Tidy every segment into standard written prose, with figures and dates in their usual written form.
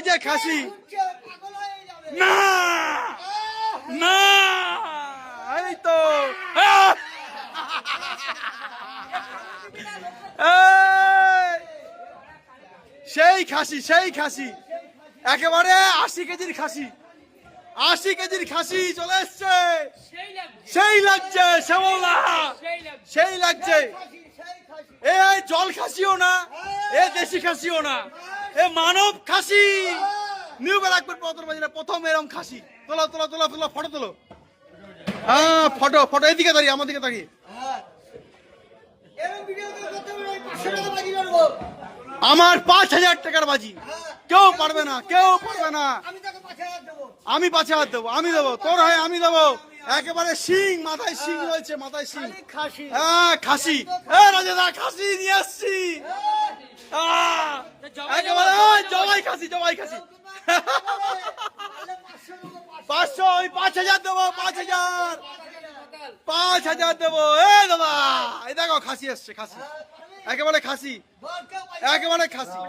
যে খাসি, না না, এই তো সেই খাসি, সেই খাসি, একেবারে 80 কেজির খাসি, 80 কেজির খাসি চলে এসছে। সেই লাগছে শ্যামলা, সেই লাগছে। এ জল খাসিও না, এ দেশি খাসিও না, এ মানব খাসি। নিউ ব্যারাকপুর প্রথম এরকম খাসি। তোলো তোলো তোলো তোলো, ফটো তোলো। হ্যাঁ ফটো, ফটো এদিকে দাঁড়িয়ে, আমার দিকে দাঁড়িয়ে। আমার 5000 টাকার বাজি, কেউ পারবে না, কেউ পারবে না। আমি 5000 দেবো, আমি দেবো, তোর হয় আমি দেবো। একেবারে সিং, মাথায় সিং রয়েছে, মাথায় সিং। হ্যাঁ খাসি, রাজা খাসি নিয়ে আসছি একেবারে। জবাই খাসি, জবাই খাসি। 500, ওই 5000 দেবো, 5000, 5000 দেবো। দাদা এই দেখো খাসি এসছে, খাসি, একেবারে খাসি, একেবারে খাসি।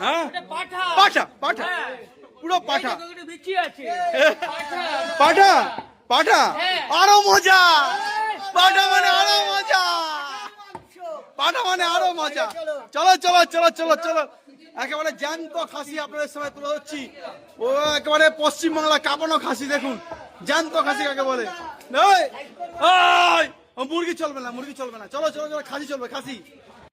হ্যাঁ পাঠা, পাঠা, পুরো পাঠা, পাঠা, পাঠা, আরো মজা। পাঠা মানে আরো মজা, পাঠা মানে আরো মজা। চলো চলো চলো চলো চলো, একেবারে জ্যান্ত খাসি আপনাদের সময় তুলে ধরছি। ও একেবারে পশ্চিমবাংলা কাঁপানো খাসি, দেখুন জ্যান্ত খাসি কাকে বলে। মুরগি চলবে না, মুরগি চলবে না, চলো চলো চলো, খাসি চলবে, খাসি।